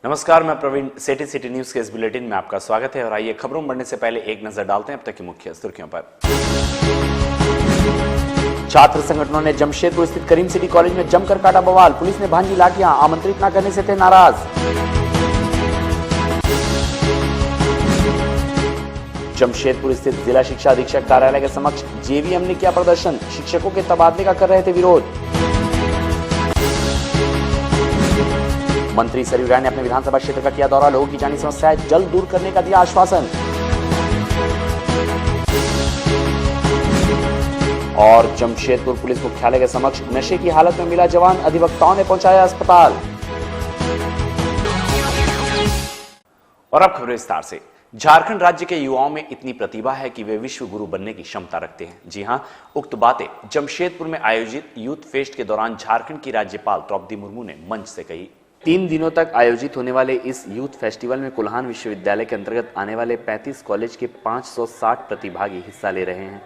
नमस्कार, मैं Praveen. City news के इस बुलेटिन में आपका स्वागत है और आइए खबरों में बढ़ने से पहले एक नजर डालते हैं अब तक की मुख्य सुर्खियों पर। छात्र संगठनों ने जमशेदपुर स्थित करीम सिटी कॉलेज में जमकर काटा बवाल। पुलिस ने भांजी लाठियां, आमंत्रित न करने से थे नाराज। जमशेदपुर स्थित जिला शिक्षा अधीक्षक कार्यालय के समक्ष जेवीएम ने किया प्रदर्शन। शिक्षकों के तबादले का कर रहे थे विरोध। मंत्री सरयू राय ने अपने विधानसभा क्षेत्र का किया दौरा। लोगों की जानी समस्याएं जल्द दूर करने का दिया आश्वासन। और जमशेदपुर पुलिस मुख्यालय के समक्ष नशे की हालत में मिला जवान, अधिवक्ताओं ने पहुंचाया अस्पताल। और अब खबरें विस्तार से। झारखंड राज्य के युवाओं में इतनी प्रतिभा है कि वे विश्व गुरु बनने की क्षमता रखते हैं। जी हां, उक्त बातें जमशेदपुर में आयोजित यूथ फेस्ट के दौरान झारखंड की राज्यपाल द्रौपदी मुर्मू ने मंच से कही। 3 दिनों तक आयोजित होने वाले इस यूथ फेस्टिवल में कोल्हान विश्वविद्यालय के अंतर्गत आने वाले 35 कॉलेज के 560 प्रतिभागी हिस्सा ले रहे हैं।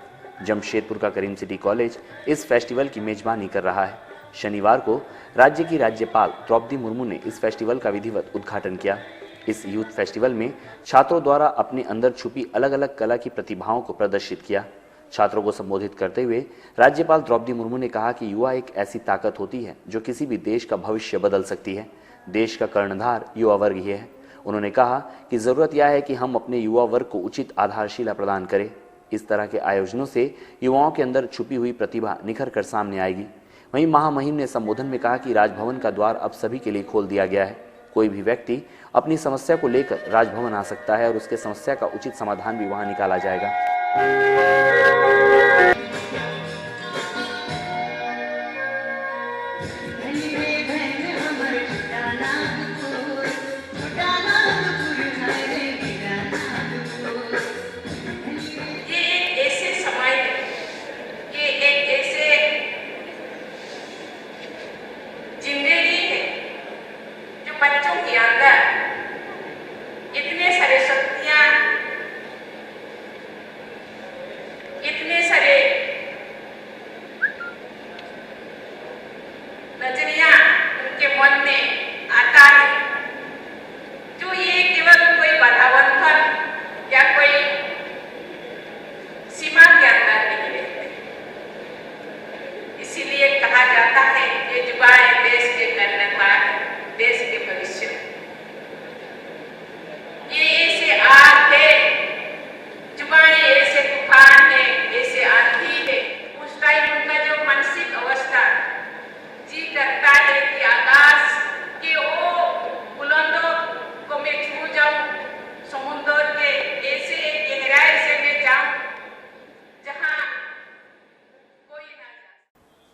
जमशेदपुर का करीम सिटी कॉलेज इस फेस्टिवल की मेजबानी कर रहा है। शनिवार को राज्य की राज्यपाल द्रौपदी मुर्मू ने इस फेस्टिवल का विधिवत उद्घाटन किया। इस यूथ फेस्टिवल में छात्रों द्वारा अपने अंदर छुपी अलग अलग कला की प्रतिभाओं को प्रदर्शित किया। छात्रों को संबोधित करते हुए राज्यपाल द्रौपदी मुर्मू ने कहा कि युवा एक ऐसी ताकत होती है जो किसी भी देश का भविष्य बदल सकती है। देश का कर्णधार युवा वर्ग ही है। उन्होंने कहा कि जरूरत यह है कि हम अपने युवा वर्ग को उचित आधारशिला प्रदान करें। इस तरह के आयोजनों से युवाओं के अंदर छुपी हुई प्रतिभा निखर कर सामने आएगी। वहीं महामहिम ने संबोधन में कहा कि राजभवन का द्वार अब सभी के लिए खोल दिया गया है। कोई भी व्यक्ति अपनी समस्या को लेकर राजभवन आ सकता है और उसके समस्या का उचित समाधान भी वहां निकाला जाएगा।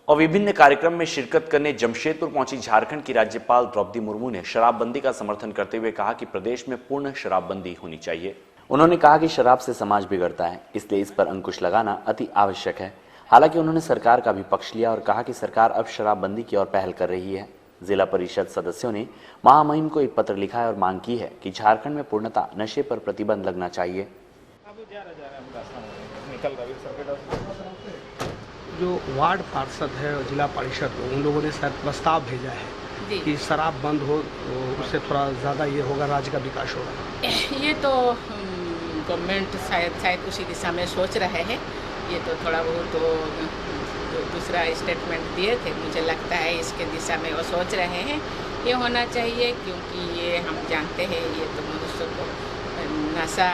और विभिन्न कार्यक्रम में शिरकत करने जमशेदपुर पहुंची झारखंड की राज्यपाल द्रौपदी मुर्मू ने शराबबंदी का समर्थन करते हुए कहा कि प्रदेश में पूर्ण शराबबंदी होनी चाहिए। उन्होंने कहा कि शराब से समाज बिगड़ता है, इसलिए इस पर अंकुश लगाना अति आवश्यक है। हालांकि उन्होंने सरकार का भी पक्ष लिया और कहा कि सरकार अब शराबबंदी की ओर पहल कर रही है। जिला परिषद सदस्यों ने महामहिम को एक पत्र लिखा है और मांग की है कि झारखंड में पूर्णतः नशे पर प्रतिबंध लगना चाहिए। जो वार्ड पार्षद है और जिला परिषद उन लोगों ने शायद प्रस्ताव भेजा है कि शराब बंद हो, तो उससे थोड़ा ज़्यादा ये होगा, राज्य का विकास होगा। ये तो गवर्नमेंट शायद उसी दिशा में सोच रहे हैं। ये तो थोड़ा बहुत तो दूसरा स्टेटमेंट दिए थे, मुझे लगता है इसके दिशा में वो सोच रहे हैं। ये होना चाहिए क्योंकि ये हम जानते हैं ये तो मनुष्य को नशा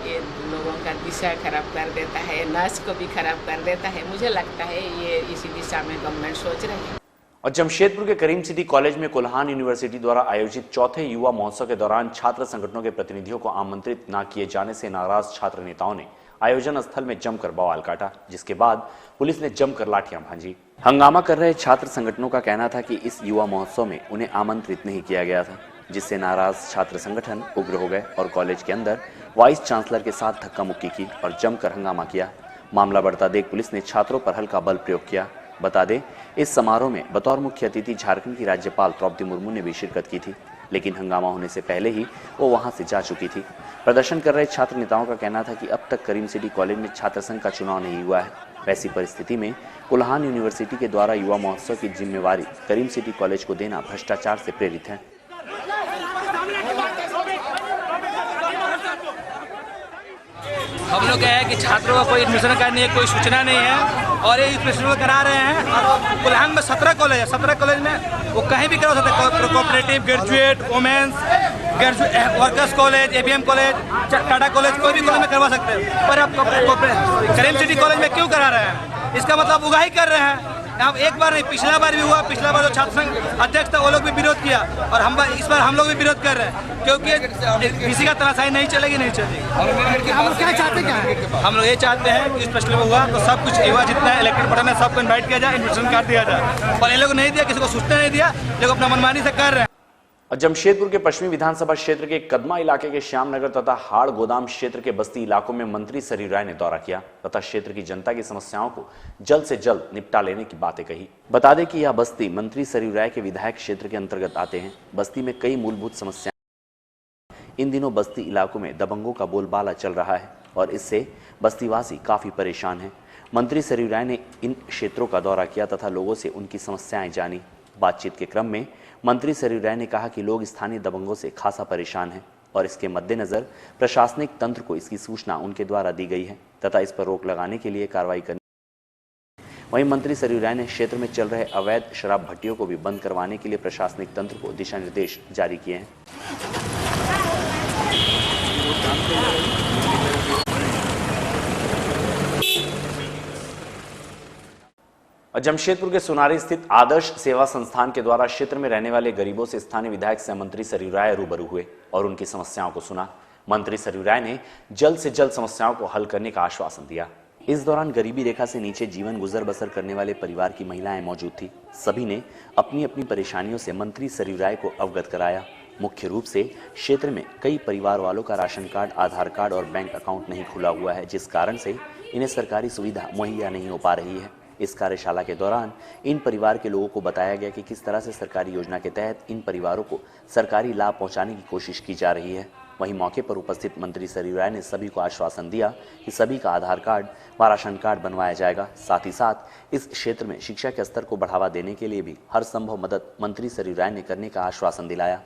ये लोगों का दिशा खराब कर देता है, नस को भी खराब कर देता है। मुझे लगता है ये इसी दिशा में गवर्नमेंट सोच रही है। और जमशेदपुर के करीम सिटी कॉलेज में कोल्हान यूनिवर्सिटी द्वारा आयोजित चौथे युवा महोत्सव के दौरान छात्र संगठनों के प्रतिनिधियों को आमंत्रित न किए जाने से नाराज छात्र नेताओं ने आयोजन स्थल में जमकर बवाल काटा, जिसके बाद पुलिस ने जमकर लाठियां भांजी। हंगामा कर रहे छात्र संगठनों का कहना था कि इस युवा महोत्सव में उन्हें आमंत्रित नहीं किया गया था, जिससे नाराज छात्र संगठन उग्र हो गए और कॉलेज के अंदर वाइस चांसलर के साथ धक्का मुक्की की और जमकर हंगामा किया। मामला बढ़ता देख पुलिस ने छात्रों पर हल्का बल प्रयोग किया। बता दें, इस समारोह में बतौर मुख्य अतिथि झारखंड की राज्यपाल द्रौपदी मुर्मू ने भी शिरकत की थी, लेकिन हंगामा होने से पहले ही वो वहां से जा चुकी थी। प्रदर्शन कर रहे छात्र नेताओं का कहना था कि अब तक करीम सिटी कॉलेज में छात्र संघ का चुनाव नहीं हुआ है। वैसी परिस्थिति में कोल्हान यूनिवर्सिटी के द्वारा युवा महोत्सव की जिम्मेवारी करीम सिटी कॉलेज को देना भ्रष्टाचार से प्रेरित है। हम लोग क्या है कि छात्रों का कोई एडमिशन करने की कोई सूचना नहीं है और ये फेस्टिवल करा रहे हैं। और कोल्हान में 17 कॉलेज है, 17 कॉलेज में वो कहीं भी करा सकते हैं, cooperative, graduate, women's, graduate, workers college, ABM college, Tata college, कोई भी कॉलेज में करवा सकते हैं। पर आप करीम सिटी कॉलेज में क्यों करा रहे हैं? इसका मतलब उगाही कर रहे हैं। अब एक बार नहीं, पिछला बार भी हुआ, पिछला बार जो छात्र संघ अध्यक्ष था वो लोग भी विरोध किया और इस बार हम लोग भी विरोध कर रहे हैं, क्योंकि किसी का तनाशाही नहीं चलेगी, नहीं चलेगी। हम लोग क्या चाहते हैं? हम लोग ये चाहते हैं कि इस फेस्टिवल में हुआ तो सब कुछ युवा जितना इलेक्टेड पढ़ा है सबको इन्वाइट किया जाए, इन्विटेशन कार्ड दिया जाए। पर ये लोग नहीं दिया, किसी को सूचना नहीं दिया, लोग अपना मनमानी से कर रहे हैं। और जमशेदपुर के पश्चिमी विधानसभा क्षेत्र के कदमा इलाके के श्यामनगर तथा हाड़ गोदाम क्षेत्र के बस्ती इलाकों में मंत्री सरयू राय ने दौरा किया तथा क्षेत्र की जनता की समस्याओं को जल्द से जल्द निपटा लेने की बातें कही। बता दें कि यह बस्ती मंत्री सरयू राय के विधायक क्षेत्र के अंतर्गत आते हैं। बस्ती में कई मूलभूत समस्याएं, इन दिनों बस्ती इलाकों में दबंगों का बोलबाला चल रहा है और इससे बस्तीवासी काफी परेशान हैं। मंत्री सरयू राय ने इन क्षेत्रों का दौरा किया तथा लोगों से उनकी समस्याएं जानी। बातचीत के क्रम में मंत्री सरयू राय ने कहा कि लोग स्थानीय दबंगों से खासा परेशान हैं और इसके मद्देनजर प्रशासनिक तंत्र को इसकी सूचना उनके द्वारा दी गई है तथा इस पर रोक लगाने के लिए कार्रवाई करनी। वहीं मंत्री सरयू राय ने क्षेत्र में चल रहे अवैध शराब भट्टियों को भी बंद करवाने के लिए प्रशासनिक तंत्र को दिशा निर्देश जारी किए हैं। जमशेदपुर के सुनारी स्थित आदर्श सेवा संस्थान के द्वारा क्षेत्र में रहने वाले गरीबों से स्थानीय विधायक सह मंत्री सरयू राय रूबरू हुए और उनकी समस्याओं को सुना। मंत्री सरयू राय ने जल्द से जल्द समस्याओं को हल करने का आश्वासन दिया। इस दौरान गरीबी रेखा से नीचे जीवन गुजर बसर करने वाले परिवार की महिलाएं मौजूद थी। सभी ने अपनी अपनी परेशानियों से मंत्री सरयू राय को अवगत कराया। मुख्य रूप से क्षेत्र में कई परिवार वालों का राशन कार्ड, आधार कार्ड और बैंक अकाउंट नहीं खुला हुआ है, जिस कारण से इन्हें सरकारी सुविधा मुहैया नहीं हो पा रही है। इस कार्यशाला के दौरान इन परिवार के लोगों को बताया गया कि किस तरह से सरकारी योजना के तहत इन परिवारों को सरकारी लाभ पहुंचाने की कोशिश की जा रही है। वहीं मौके पर उपस्थित मंत्री सरयू राय ने सभी को आश्वासन दिया कि सभी का आधार कार्ड व राशन कार्ड बनवाया जाएगा। साथ ही साथ इस क्षेत्र में शिक्षा के स्तर को बढ़ावा देने के लिए भी हर संभव मदद मंत्री सरयू राय ने करने का आश्वासन दिलाया।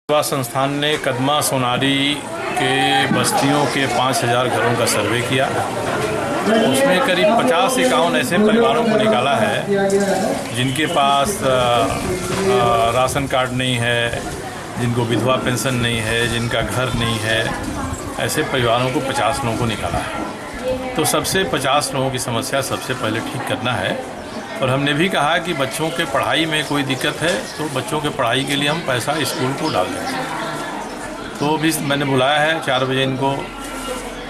सेवा संस्थान ने कदमा सोनारी के बस्तियों के 5000 घरों का सर्वे किया। उसमें करीब 50-51 ऐसे परिवारों को निकाला है जिनके पास राशन कार्ड नहीं है, जिनको विधवा पेंशन नहीं है, जिनका घर नहीं है। ऐसे परिवारों को 50 लोगों को निकाला है। तो सबसे 50 लोगों की समस्या सबसे पहले ठीक करना है। और हमने भी कहा कि बच्चों के पढ़ाई में कोई दिक्कत है तो बच्चों के पढ़ाई के लिए हम पैसा स्कूल को डाल देंगे। तो भी मैंने बुलाया है 4 बजे इनको,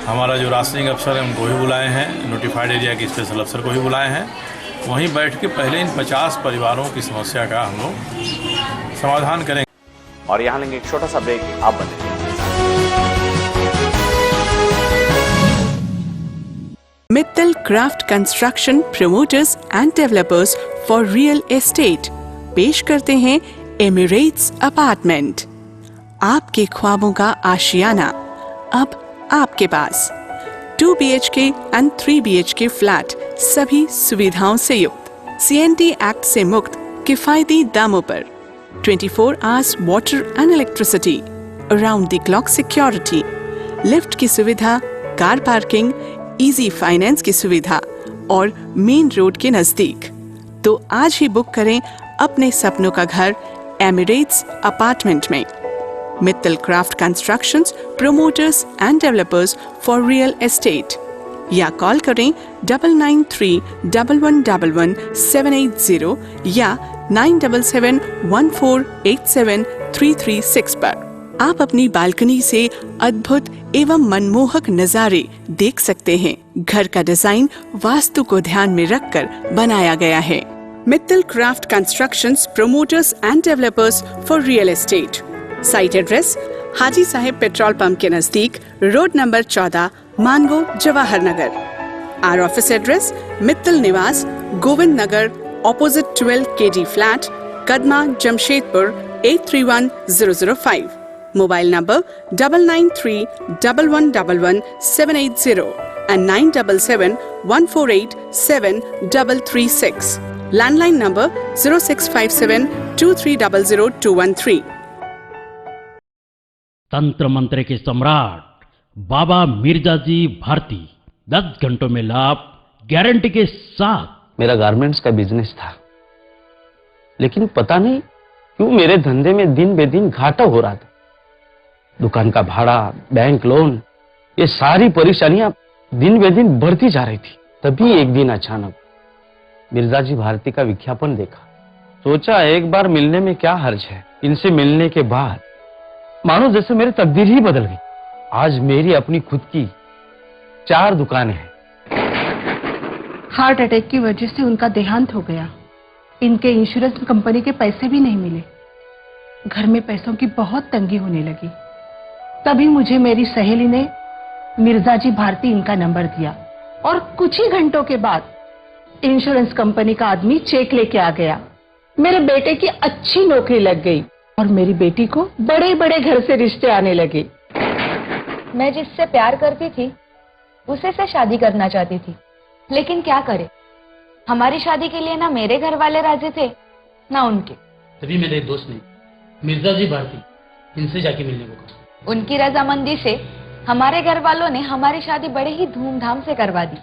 हमारा जो राशनिंग अफसर है उनको भी बुलाए हैं, नोटिफाइड एरिया के स्पेशल अफसर को भी बुलाए हैं। वहीं बैठ के पहले इन 50 परिवारों की समस्या का हम लोग समाधान करेंगे। और यहाँ लेंगे एक छोटा सा ब्रेक, आप बने। Mittal craft construction promoters and developers for real estate पेश करते हैं एमिरेट्स अपार्टमेंट। आपके ख्वाबों का आशियाना अब आपके पास। 2 BHK एंड 3 BHK फ्लैट, सभी सुविधाओं से युक्त, CNT एक्ट से मुक्त किफायती दामों पर, 24 hours water and electricity, around the clock security, lift की सुविधा, कार पार्किंग, इजी फाइनेंस की सुविधा और मेन रोड के नजदीक। तो आज ही बुक करें अपने सपनों का घर एमिरेट्स अपार्टमेंट में। Mittal craft constructions promoters and developers for real estate, या कॉल करें 9931111780 या 9771487336 पर। आप अपनी बालकनी से अद्भुत एवं मनमोहक नजारे देख सकते हैं। घर का डिजाइन वास्तु को ध्यान में रखकर बनाया गया है। Mittal craft constructions promoters and developers for real estate. Site address Haji Saheb petrol pump के नजदीक, road number 14, Mango, Jawahar Nagar. Our office address Mittal Niwas, Govind Nagar, opposite 12 KD flat, Kadma, Jamshedpur 831005। Mobile number 9931111780 and 9771487336। Landline number 065723000213। तंत्र मंत्र के सम्राट बाबा मिर्जा जी भारती 10 घंटों में लाभ गारंटी के साथ। मेरा गारमेंट्स का बिजनेस था, लेकिन पता नहीं क्यों मेरे धंधे में दिन बे दिन घाटा हो रहा था। दुकान का भाड़ा, बैंक लोन, ये सारी परेशानियां दिन बे दिन बढ़ती जा रही थी। तभी एक दिन अचानक मिर्जा जी भारती का विज्ञापन देखा। सोचा एक बार मिलने में क्या हर्ज है। इनसे मिलने के बाद मानो जैसे मेरी तकदीर ही बदल गई। आज मेरी अपनी खुद की 4 दुकानें हैं। हार्ट अटैक की वजह से उनका देहांत हो गया। इनके इंश्योरेंस कंपनी के पैसे भी नहीं मिले। घर में पैसों की बहुत तंगी होने लगी। तभी मुझे मेरी सहेली ने मिर्जा जी भारती इनका नंबर दिया और कुछ ही घंटों के बाद इंश्योरेंस कंपनी का आदमी चेक लेके आ गया। मेरे बेटे की अच्छी नौकरी लग गई और मेरी बेटी को बड़े बड़े घर से रिश्ते आने लगे। मैं जिससे प्यार करती थी उसे से शादी करना चाहती थी, लेकिन क्या करे, हमारी शादी के लिए ना मेरे घर वाले राजी थे ना उनके। तभी मेरे दोस्त ने मिर्जा जी भारती इनसे जाके मिलने को कहा। उनकी रजामंदी से हमारे घर वालों ने हमारी शादी बड़े ही धूमधाम से करवा दी।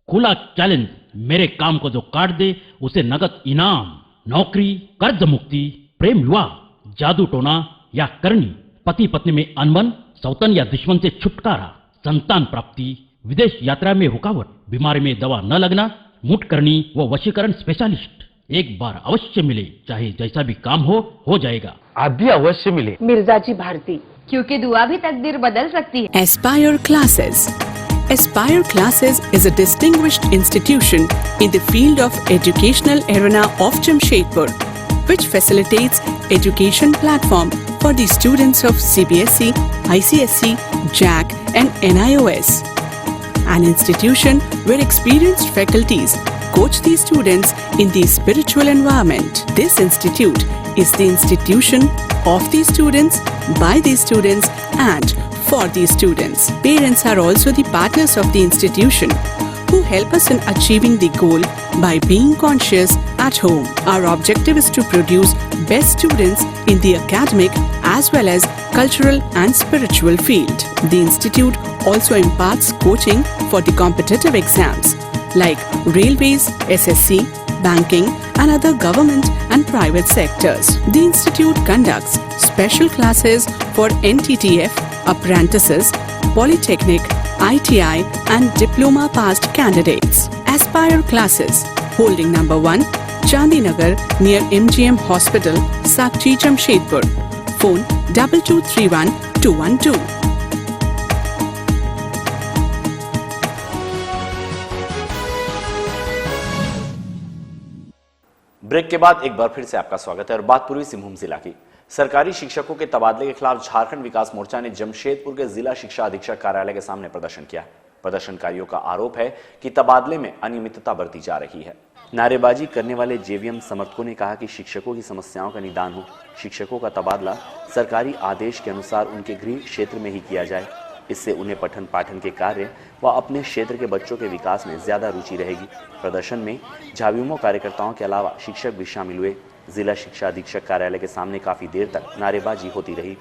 खुला चैलेंज, मेरे काम को जो काट दे उसे नगद इनाम, नौकरी, कर्ज मुक्ति, प्रेम विवाह, जादू टोना या करनी, पति पत्नी में अनबन, सौतन या दुश्मन से छुटकारा, संतान प्राप्ति, विदेश यात्रा में रुकावट, बीमारी में दवा न लगना, मुठ करनी व वशीकरण स्पेशलिस्ट। एक बार अवश्य मिले, चाहे जैसा भी काम हो जाएगा। आप भी अवश्य मिले मिर्जा जी भारती, क्योंकि दुआ भी तकदीर बदल सकती है। Aspire Classes. Aspire Classes is a distinguished institution in the field of educational arena of Jamshedpur, which facilitates education platform for the students of CBSE, ICSE, JAC and NIOS. An institution where experienced faculties coach the students in the spiritual environment. This institute is the institution of the students, by the students and for the students. Parents are also the partners of the institution who help us in achieving the goal by being conscious at home. Our objective is to produce best students in the academic as well as cultural and spiritual field. The institute also imparts coaching for the competitive exams like railways, SSC, banking and other government and private sectors. The institute conducts special classes for NTTF, apprentices, polytechnic, ITI and diploma passed candidates. Aspire Classes, holding number 1, Chandinagar near MGM Hospital, Sakchi, Jamshedpur. Phone 2231 212. Break के बाद एक बार फिर से आपका स्वागत है और बात पूर्वी सिंहभूम जिला की। सरकारी शिक्षकों के तबादले के खिलाफ झारखंड विकास मोर्चा ने जमशेदपुर के जिला शिक्षा अधीक्षक कार्यालय के सामने प्रदर्शन किया। प्रदर्शनकारियों का आरोप है कि तबादले में अनियमितता बरती जा रही है। नारेबाजी करने वाले जेवीएम समर्थकों ने कहा कि शिक्षकों की समस्याओं का निदान हो, शिक्षकों का तबादला सरकारी आदेश के अनुसार उनके गृह क्षेत्र में ही किया जाए। इससे उन्हें पठन पाठन के कार्य व अपने क्षेत्र के बच्चों के विकास में ज्यादा रुचि रहेगी। प्रदर्शन में झाविमो कार्यकर्ताओं के अलावा शिक्षक भी शामिल हुए। जिला शिक्षा अधीक्षक कार्यालय के सामने काफी देर तक नारेबाजी होती रही।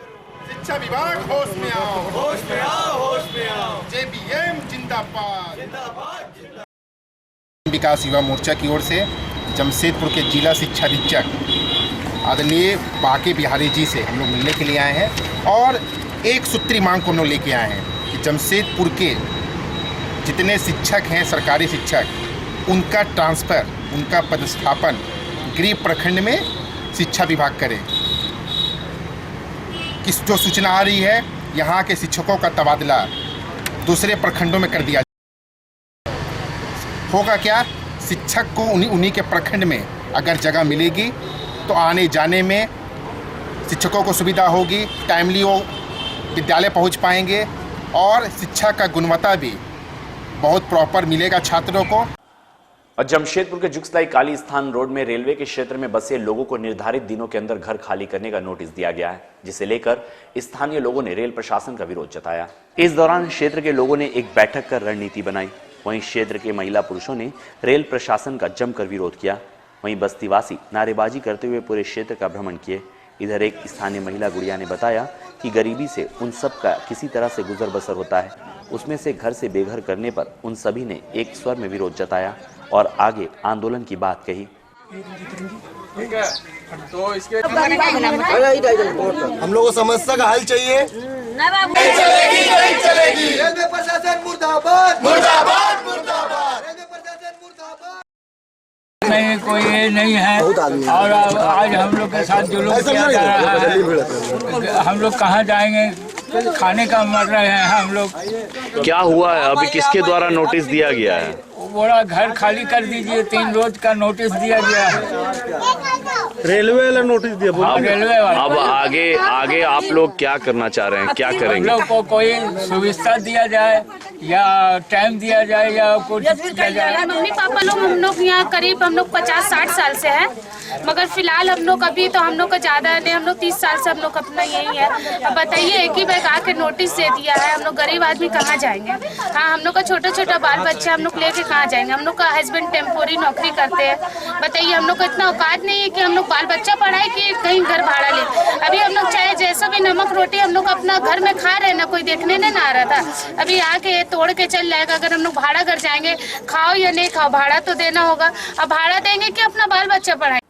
शिक्षा विभाग होश में आओ, होश में आओ, होश में आओ। जेबीएम जिंदाबाद, जिंदाबाद। विकास युवा मोर्चा की ओर से जमशेदपुर के जिला शिक्षा अधीक्षक आदरणीय बाके बिहारी जी से हम लोग मिलने के लिए आए हैं और एक सूत्री मांग को हम लोग लेके आए हैं कि जमशेदपुर के जितने शिक्षक हैं, सरकारी शिक्षक, उनका ट्रांसफ़र, उनका पदस्थापन गृह प्रखंड में शिक्षा विभाग करे। किस जो सूचना आ रही है, यहाँ के शिक्षकों का तबादला दूसरे प्रखंडों में कर दिया होगा। क्या शिक्षक को उन्हीं के प्रखंड में अगर जगह मिलेगी तो आने जाने में शिक्षकों को सुविधा होगी, टाइमली वो विद्यालय पहुंच पाएंगे और शिक्षा का गुणवत्ता भी बहुत प्रॉपर मिलेगा छात्रों को। और जमशेदपुर के जुगसलाई काली स्थान रोड में रेलवे के क्षेत्र में बसे लोगों को निर्धारित दिनों के अंदर घर खाली करने का नोटिस दिया गया है, जिसे लेकर स्थानीय लोगों ने रेल प्रशासन का विरोध जताया। इस दौरान क्षेत्र के लोगों ने एक बैठक कर रणनीति बनाई। वहीं क्षेत्र के महिला पुरुषों ने रेल प्रशासन का जमकर विरोध किया। वहीं बस्तीवासी नारेबाजी करते हुए पूरे क्षेत्र का भ्रमण किए। इधर एक स्थानीय महिला गुड़िया ने बताया कि गरीबी से उन सब का किसी तरह से गुजर बसर होता है। उसमें से घर से बेघर करने पर उन सभी ने एक स्वर में विरोध जताया और आगे आंदोलन की बात कही। तो इसके हम लोगों को समस्या का हल चाहिए। रेलवे प्रशासन मुर्दाबाद, मुर्दाबाद, मुर्दाबाद। रेलवे प्रशासन मुर्दाबाद। नहीं, कोई ये नहीं है। और आज हम लोग के साथ जो लोग किया जा रहा है, हम लोग कहाँ जाएंगे? खाने का मर रहे हैं हम लोग। क्या हुआ है? अभी किसके द्वारा नोटिस दिया गया है? बोला घर खाली कर दीजिए, 3 रोज का नोटिस दिया गया है। रेलवे वाला नोटिस दिया। रेलवे वाला। अब आगे आप लोग क्या करना चाह रहे हैं? क्या करेंगे? हम लोग को कोई सुविधा दिया जाए या टाइम दिया जाए या कुछ दिया जाए। मम्मी पापा लोग हम लोग यहाँ करीब हम लोग 50-60 साल से हैं, मगर फिलहाल हम लोग अभी तो हम लोग का ज्यादा नहीं, हम लोग 30 साल से हम लोग अपना यही है। अब बताइए, एक ही बैग आके नोटिस दे दिया है, हम लोग गरीब आदमी कहाँ जाएंगे? हाँ, हम लोग का छोटा छोटा बाल बच्चा हम लोग लेके कहाँ जाएंगे? हम लोग का हस्बैंड टेम्पोरी नौकरी करते हैं। बताइए, हम लोग को इतना औकात नहीं है कि हम लोग बाल बच्चा पढ़ाए कि कहीं घर भाड़ा ले। अभी हम लोग चाहे जैसा भी नमक रोटी हम लोग अपना घर में खा रहे हैं ना, कोई देखने नहीं ना आ रहा था। अभी आके तोड़ के चल जाएगा। अगर हम लोग भाड़ा घर जाएंगे, खाओ या नहीं खाओ, भाड़ा तो देना होगा। अब भाड़ा देंगे कि अपना बाल बच्चा पढ़ाएंगे?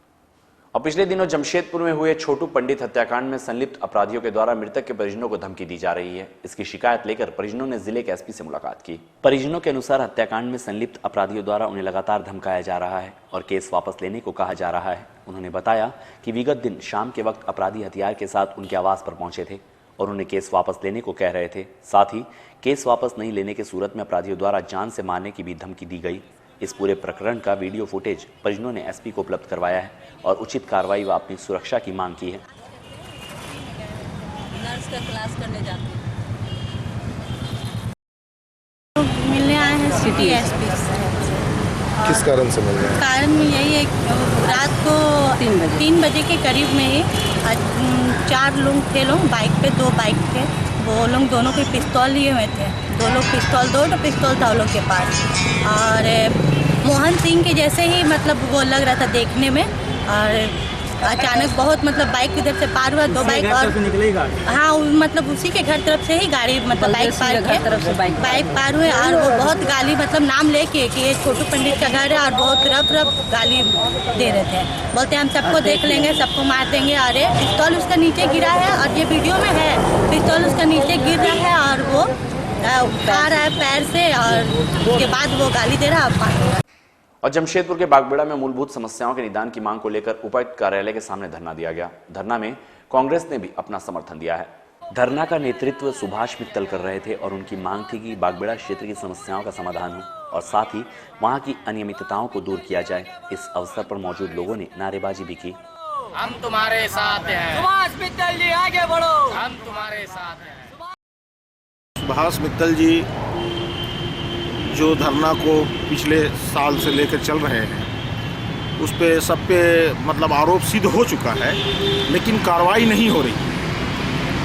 और पिछले दिनों जमशेदपुर में हुए छोटू पंडित हत्याकांड में संलिप्त अपराधियों के द्वारा मृतक के परिजनों को धमकी दी जा रही है। इसकी शिकायत लेकर परिजनों ने जिले के एसपी से मुलाकात की। परिजनों के अनुसार हत्याकांड में संलिप्त अपराधियों द्वारा उन्हें लगातार धमकाया जा रहा है और केस वापस लेने को कहा जा रहा है। उन्होंने बताया कि विगत दिन शाम के वक्त अपराधी हथियार के साथ उनके आवास पर पहुंचे थे और उन्हें केस वापस लेने को कह रहे थे। साथ ही केस वापस नहीं लेने की सूरत में अपराधियों द्वारा जान से मारने की भी धमकी दी गई। इस पूरे प्रकरण का वीडियो फुटेज परिजनों ने एसपी को उपलब्ध करवाया है और उचित कार्रवाई व अपनी सुरक्षा की मांग की है। नर्स का क्लास करने जाते हैं। मिलने आए हैं सिटी एसपी से। किस कारण से मिल रहे हैं? कारण यही है, रात को 3 बजे के करीब में ही 4 लोग थे, बाइक पे 2 बाइक थे। वो लोग दोनों के पिस्तौल लिए हुए थे। 2 लोग पिस्तौल, 2 पिस्तौल था वो लोग के पास। और मोहन सिंह के जैसे ही मतलब वो लग रहा था देखने में। और अचानक बहुत मतलब बाइक इधर से पार हुआ, 2 बाइक और हाँ मतलब उसी के घर तरफ से ही गाड़ी मतलब बाइक पार किया, बाइक पार हुए। और वो बहुत गाली मतलब नाम लेके कि ये छोटू पंडित का घर है और बहुत रफ गाली दे रहे थे। बोलते हम सबको देख लेंगे, सबको मार देंगे। अरे पिस्तौल उसका नीचे गिरा है और ये वीडियो में है, पिस्तौल उसका नीचे गिर रहा है और वो उठा रहा है पैर से और उसके बाद वो गाली दे रहा है। और जमशेदपुर के बागबेड़ा में मूलभूत समस्याओं के निदान की मांग को लेकर उपायुक्त कार्यालय के सामने धरना दिया गया। धरना में कांग्रेस ने भी अपना समर्थन दिया है। धरना का नेतृत्व सुभाष मित्तल कर रहे थे और उनकी मांग थी कि बागबेड़ा क्षेत्र की समस्याओं का समाधान हो और साथ ही वहां की अनियमितताओं को दूर किया जाए। इस अवसर पर मौजूद लोगों ने नारेबाजी भी की। हम तुम्हारे साथ हैं, सुभाष मित्तल जी आगे बढ़ो, हम तुम्हारे साथ हैं। सुभाष मित्तल जी जो धरना को पिछले साल से लेकर चल रहे हैं, उस पे सब पे मतलब आरोप सिद्ध हो चुका है, लेकिन कार्रवाई नहीं हो रही।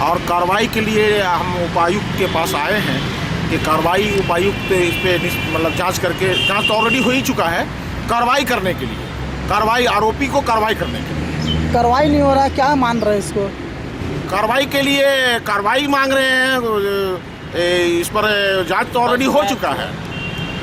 और कार्रवाई के लिए हम उपायुक्त के पास आए हैं कि कार्रवाई उपायुक्त इस पे मतलब जांच करके, जांच तो ऑलरेडी हो ही चुका है, कार्रवाई करने के लिए, कार्रवाई आरोपी को कार्रवाई करने के लिए। कार्रवाई नहीं हो रहा है, क्या मान रहे हैं इसको? कार्रवाई के लिए कार्रवाई मांग रहे हैं। इस पर जांच तो ऑलरेडी हो चुका है,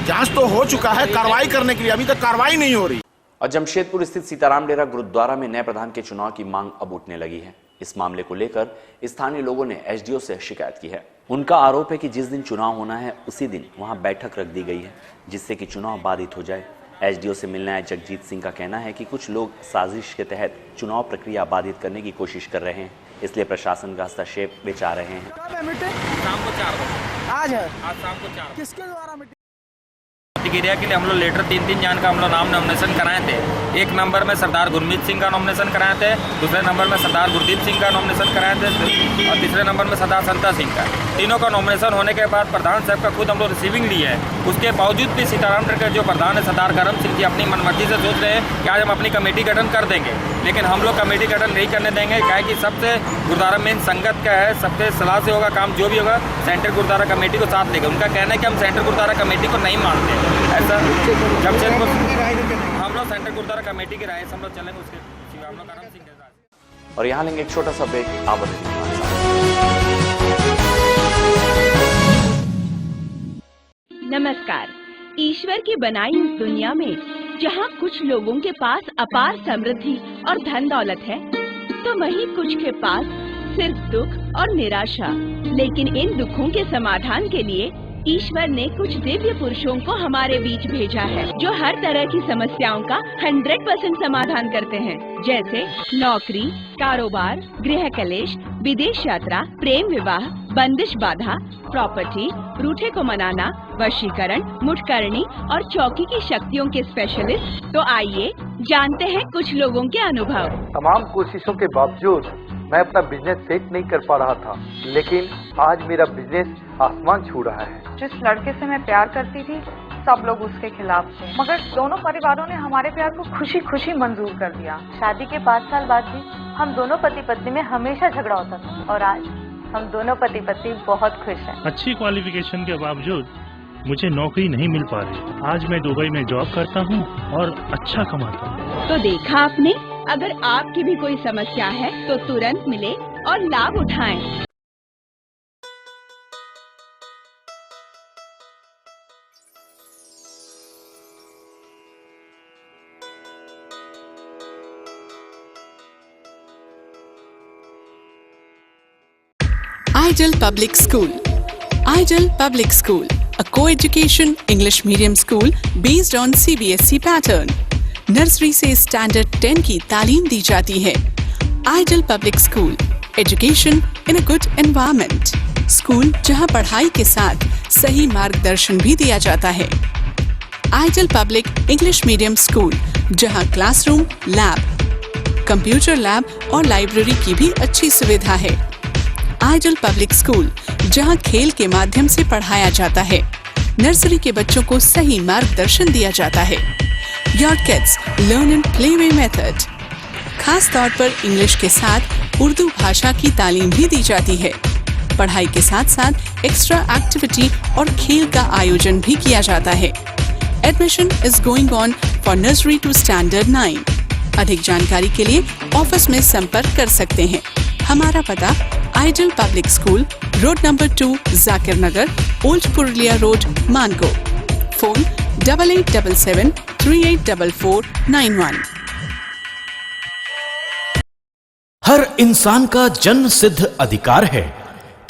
जांच तो हो चुका है, कार्रवाई करने के लिए अभी तक कार्रवाई नहीं हो रही। और जमशेदपुर स्थित सीताराम डेरा गुरुद्वारा में नए प्रधान के चुनाव की मांग अब उठने लगी है। इस मामले को लेकर स्थानीय लोगों ने एसडीओ से शिकायत की है। उनका आरोप है कि जिस दिन चुनाव होना है उसी दिन वहां बैठक रख दी गई है, जिससे कि चुनाव बाधित हो जाए। एसडीओ से मिलने आए जगजीत सिंह का कहना है कि कुछ लोग साजिश के तहत चुनाव प्रक्रिया बाधित करने की कोशिश कर रहे हैं, इसलिए प्रशासन का हस्तक्षेप वे चाह रहे हैं। शाम को 4 बजे आज है, आज शाम को 4 किसके द्वारा मीटिंग? एरिया के लिए हम लोग लेटर 3 जान का हम लोग नाम नॉमिनेशन कराए थे। 1 नंबर में सरदार गुरमीत सिंह का नॉमिनेशन कराए थे, दूसरे नंबर में सरदार गुरदीप सिंह का नॉमिनेशन कराए थे और तीसरे नंबर में सरदार संता सिंह का। तीनों का नॉमिनेशन होने के बाद प्रधान साहब का खुद हम लोग रिसीविंग लिए है। उसके बावजूद भी सीताराम के जो प्रधान है सरदार करम सिंह जी अपनी मनमर्जी से सोच रहे हैं कि आज हम अपनी कमेटी गठन कर देंगे, लेकिन हम लोग कमेटी गठन नहीं करने देंगे। क्या है कि सबसे गुरुद्वारा मेन संगत का है, सबसे सलाह से होगा काम, जो भी होगा सेंट्रल गुरुद्वारा कमेटी को साथ लेगा। उनका कहना है कि हम सेंट्रल गुरुद्वारा कमेटी को नहीं मानते, ऐसा जमशेदपुर हम लोग सेंट्रल गुरुद्वारा कमेटी की राय से हम लोग चलेंगे। उसके सिवा हम लोग करम सिंह के साथ। और यहाँ लेंगे एक छोटा सा ब्रेक। आप नमस्कार। ईश्वर की बनाई इस दुनिया में जहाँ कुछ लोगों के पास अपार समृद्धि और धन दौलत है, तो वहीं कुछ के पास सिर्फ दुख और निराशा। लेकिन इन दुखों के समाधान के लिए ईश्वर ने कुछ दिव्य पुरुषों को हमारे बीच भेजा है, जो हर तरह की समस्याओं का 100% समाधान करते हैं, जैसे नौकरी, कारोबार, गृह कलेश, विदेश यात्रा, प्रेम विवाह, बंदिश बाधा, प्रॉपर्टी, रूठे को मनाना, वशीकरण, मुठकरणी और चौकी की शक्तियों के स्पेशलिस्ट। तो आइए जानते हैं कुछ लोगों के अनुभव। तमाम कोशिशों के बावजूद मैं अपना बिजनेस सेट नहीं कर पा रहा था, लेकिन आज मेरा बिजनेस आसमान छू रहा है। जिस लड़के से मैं प्यार करती थी, सब लोग उसके खिलाफ थे, मगर दोनों परिवारों ने हमारे प्यार को खुशी खुशी मंजूर कर दिया। शादी के 5 साल बाद भी हम दोनों पति पत्नी में हमेशा झगड़ा होता था, और आज हम दोनों पति पत्नी बहुत खुश हैं। अच्छी क्वालिफिकेशन के बावजूद मुझे नौकरी नहीं मिल पा रही। आज मैं दुबई में जॉब करता हूँ और अच्छा कमाता हूँ। तो देखा आपने, अगर आपकी भी कोई समस्या है तो तुरंत मिले और लाभ उठाएं। Ideal Public School. Ideal Public School, a co-education English medium school based on CBSE pattern. Nursery से स्टैंडर्ड 10 की तालीम दी जाती है। Ideal Public School, education in a good environment. School जहां पढ़ाई के साथ सही मार्गदर्शन भी दिया जाता है। Ideal Public English Medium School, जहां क्लासरूम, लैब, कंप्यूटर लैब और लाइब्रेरी की भी अच्छी सुविधा है। Ideal Public School, जहां खेल के माध्यम से पढ़ाया जाता है। नर्सरी के बच्चों को सही मार्गदर्शन दिया जाता है। Your kids learn in playway method. खास तौर पर इंग्लिश के साथ उर्दू भाषा की तालीम भी दी जाती है। पढ़ाई के साथ साथ एक्स्ट्रा एक्टिविटी और खेल का आयोजन भी किया जाता है। Admission is going on for nursery to standard 9. अधिक जानकारी के लिए ऑफिस में संपर्क कर सकते हैं। हमारा पता Ideal Public School, road number 2, Zakir Nagar, old Purulia road, Mango. Phone 8877384491। हर इंसान का जन्म सिद्ध अधिकार है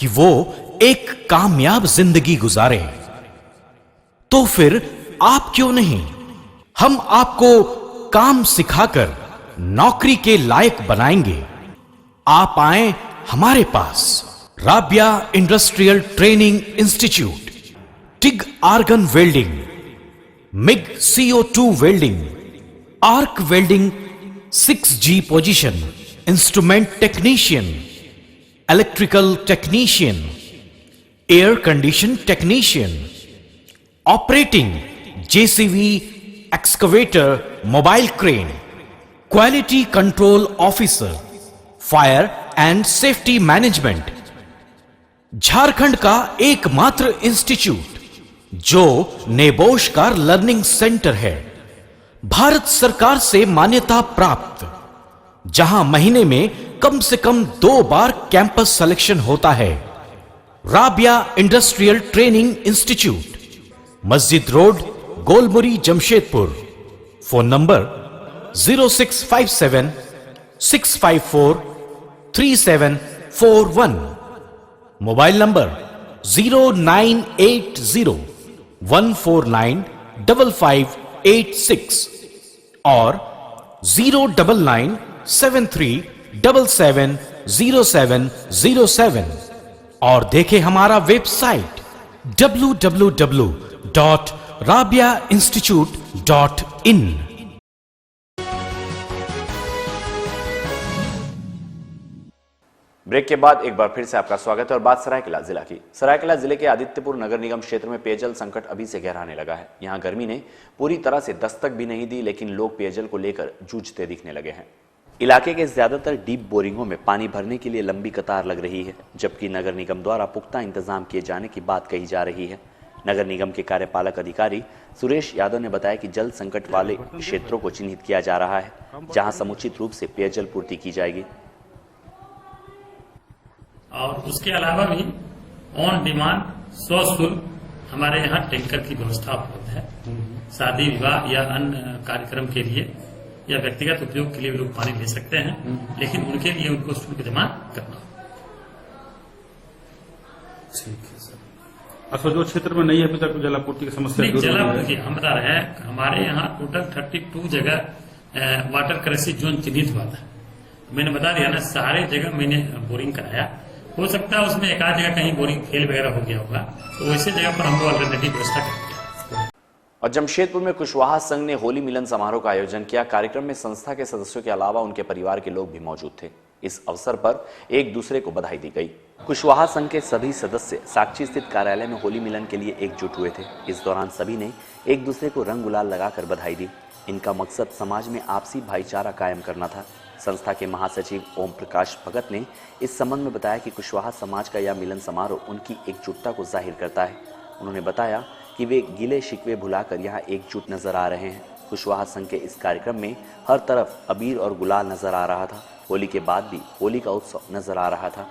कि वो एक कामयाब जिंदगी गुजारे। तो फिर आप क्यों नहीं? हम आपको काम सिखाकर नौकरी के लायक बनाएंगे। आप आए हमारे पास। Rabia industrial training institute, TIG argon welding, MIG CO2 welding, arc welding 6G position, instrument technician, electrical technician, air condition technician, operating JCB, excavator, mobile crane, quality control officer, fire and safety management. Jharkhand का एकमात्र institute जो नेबोश का learning centre है, भारत सरकार से मान्यता प्राप्त, जहां महीने में कम से कम 2 बार कैंपस सिलेक्शन होता है। राबिया इंडस्ट्रियल ट्रेनिंग इंस्टीट्यूट, मस्जिद road, Golmuri, Jamshedpur. Phone number 0657 654 3741, mobile number 0980 149 5586 और 099 73 77 0707। और देखें हमारा वेबसाइट www.rabiainstitute.in। ब्रेक के बाद एक बार फिर से आपका स्वागत है और बात सरायकेला जिला की। सरायकेला जिले के आदित्यपुर नगर निगम क्षेत्र में पेयजल संकट अभी से गहराने लगा है। यहां गर्मी ने पूरी तरह से दस्तक भी नहीं दी, लेकिन लोग पेयजल को लेकर जूझते दिखने लगे हैं। इलाके के ज्यादातर डीप बोरिंगों में पानी भरने के लिए लंबी कतार लग रही है, जबकि नगर निगम द्वारा पुख्ता इंतजाम किए जाने की बात कही जा रही है। नगर निगम के कार्यपालक अधिकारी सुरेश यादव ने बताया कि जल संकट वाले क्षेत्रों को चिन्हित किया जा रहा है, जहां समुचित रूप से पेयजल पूर्ति की जाएगी। और उसके अलावा भी ऑन डिमांड स्वशुल्क हमारे यहाँ टैंकर की व्यवस्था उपलब्ध है। शादी विवाह या अन्य कार्यक्रम के लिए या व्यक्तिगत उपयोग के लिए लोग पानी ले सकते हैं, लेकिन उनके लिए उनको शुल्क जमा करना होगा। ठीक है सर। अच्छा, जो क्षेत्र में नहीं है अभी तक जलापूर्ति की समस्या जलापूर्ति हम बता रहे हैं, हमारे यहाँ टोटल 32 जगह वाटर क्राइसिस जोन चिन्हित हुआ था। मैंने बता दिया ना, सारे जगह मैंने बोरिंग कराया। हो सकता है उसमें एक आध जगह कहीं बोरिंग फेल वगैरह हो गया होगा, तो वैसे जगह पर हम लोग अल्टरनेटिव व्यवस्था करेंगे। और जमशेदपुर में कुशवाहा संघ ने होली मिलन समारोह का आयोजन किया। कार्यक्रम में संस्था के सदस्यों के अलावा उनके परिवार के लोग भी मौजूद थे। इस अवसर पर एक दूसरे को बधाई दी गई। कुशवाहा संघ के सभी सदस्य साक्षी स्थित कार्यालय में होली मिलन के लिए एकजुट हुए थे। इस दौरान सभी ने एक दूसरे को रंग गुलाल लगाकर बधाई दी। इनका मकसद समाज में आपसी भाईचारा कायम करना था। संस्था के महासचिव ओम प्रकाश भगत ने इस संबंध में बताया कि कुशवाहा समाज का यह मिलन समारोह उनकी एकजुटता को जाहिर करता है। उन्होंने बताया कि वे गिले शिकवे भुलाकर यहाँ एकजुट नजर आ रहे हैं। कुशवाहा संघ के इस कार्यक्रम में हर तरफ अबीर और गुलाल नजर आ रहा था। होली के बाद भी होली का उत्सव नजर आ रहा था।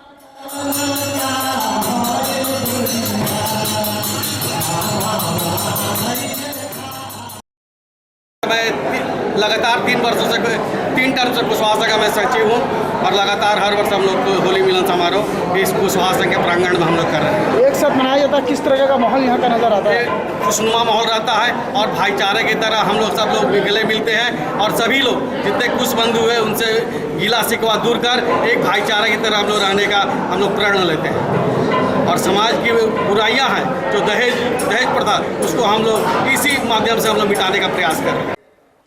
मैं लगातार 3 वर्षों से 3 टर्म से कुशवाहा संघ का मैं सचिव हूँ और लगातार हर वर्ष हम लोग होली मिलन समारोह इस कुशवाहा संघ के प्रांगण में हम लोग कर रहे हैं। एक साथ मनाया जाता है, किस तरह का माहौल यहाँ का नजर आता है? खुशनुमा माहौल रहता है और भाईचारे की तरह हम लोग सब लोग गले मिलते हैं और सभी लोग जितने कुश बंधु हुए उनसे गिला शिकवा दूर कर एक भाईचारे की तरह हम लोग रहने का हम लोग प्रेरणा लेते हैं। और समाज की बुराइयां हैं जो दहेज प्रथा, उसको हम लोग इसी माध्यम से हम लोग मिटाने का प्रयास कर रहे हैं।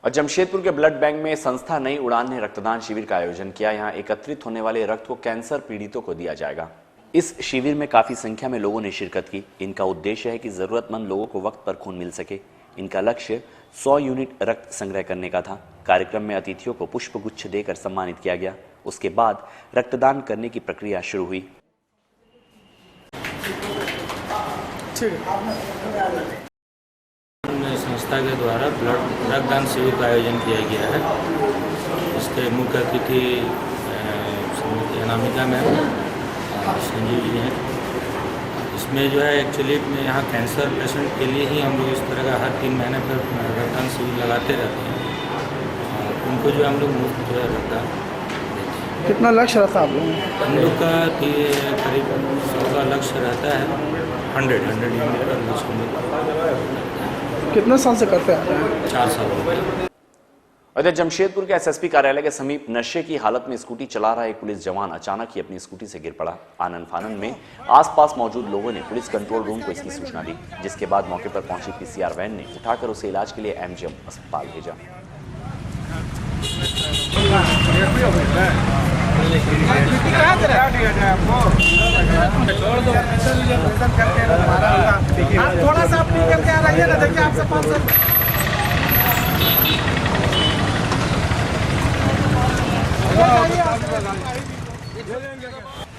और जमशेदपुर के ब्लड बैंक में संस्था नई उड़ान ने रक्तदान शिविर का आयोजन किया। यहाँ एकत्रित होने वाले रक्त को कैंसर पीड़ितों को दिया जाएगा। इस शिविर में काफी संख्या में लोगों ने शिरकत की। इनका उद्देश्य है कि जरूरतमंद लोगों को वक्त पर खून मिल सके। इनका लक्ष्य 100 यूनिट रक्त संग्रह करने का था। कार्यक्रम में अतिथियों को पुष्पगुच्छ देकर सम्मानित किया गया। उसके बाद रक्तदान करने की प्रक्रिया शुरू हुई। संस्था के द्वारा रक्तदान शिविर का आयोजन किया गया है। इसके मुख्य अतिथि श्रीमती अनामिका मैम, संजीव जी हैं। इसमें जो है एक्चुअली में यहाँ कैंसर पेशेंट के लिए ही हम लोग इस तरह का हर 3 महीने पर रक्तदान शिविर लगाते रहते हैं। उनको जो हम लोग मुफ्त जो है रक्तदान देते हैं। कितना लक्ष्य रहता है आप लोगों का? हम लोग का करीब 100 का लक्ष्य रहता है। 100 यूनिट का लक्ष्य। कितने साल से करते हैं? 4 साल हो गए। इधर जमशेदपुर के एसएसपी कार्यालय के समीप नशे की हालत में स्कूटी चला रहा एक पुलिस जवान अचानक ही अपनी स्कूटी से गिर पड़ा। आनन फानन में आसपास मौजूद लोगों ने पुलिस कंट्रोल रूम को इसकी सूचना दी, जिसके बाद मौके पर पहुंची पीसीआर वैन ने उठाकर उसे इलाज के लिए एमजीएम अस्पताल भेजा। थोड़ा सा आप निकल के आ रही है ना, देखिए आपसे 500।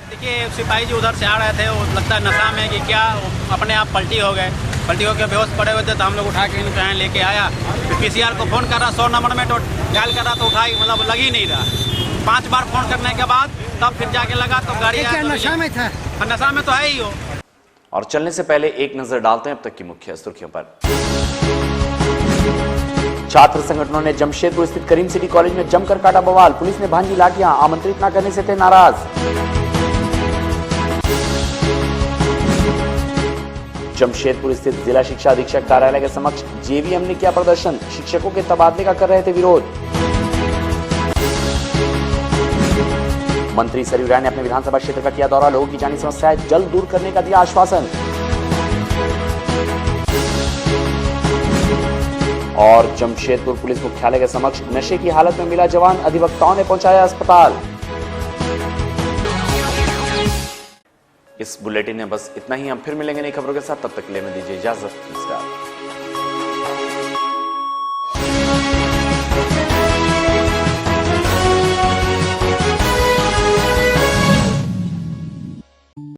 देखिए सिपाही जी उधर से आ रहे थे, वो लगता है नशा में कि क्या अपने आप पलटी हो गए। पलटी होकर बेहोश पड़े हुए थे, तो हम लोग उठा के इनको यहाँ लेके आया। फिर पीसीआर को फ़ोन कर रहा, 100 नंबर में तो डायल कर रहा तो उठाई, मतलब लग ही नहीं रहा। 5 बार फ़ोन करने के बाद तब फिर जाके लगा तो गाड़ी नशा में था। नशा में तो है ही हो। और चलने से पहले एक नजर डालते हैं अब तक की मुख्य सुर्खियों पर। छात्र संगठनों ने जमशेदपुर स्थित करीम सिटी कॉलेज में जमकर काटा बवाल। पुलिस ने भांजी लाठियां, आमंत्रित न करने से थे नाराज। जमशेदपुर स्थित जिला शिक्षा अधीक्षक कार्यालय के समक्ष जेवीएम ने किया प्रदर्शन। शिक्षकों के तबादले का कर रहे थे विरोध। मंत्री सरयू राय ने अपने विधानसभा क्षेत्र का किया दौरा। लोगों की जानी समस्याएं जल्द दूर करने का दिया आश्वासन। और जमशेदपुर पुलिस मुख्यालय के समक्ष नशे की हालत में मिला जवान, अधिवक्ताओं ने पहुंचाया अस्पताल। इस बुलेटिन में बस इतना ही। हम फिर मिलेंगे नई खबरों के साथ, तब तक के लिए मैं दीजिए इजाजत। नमस्कार।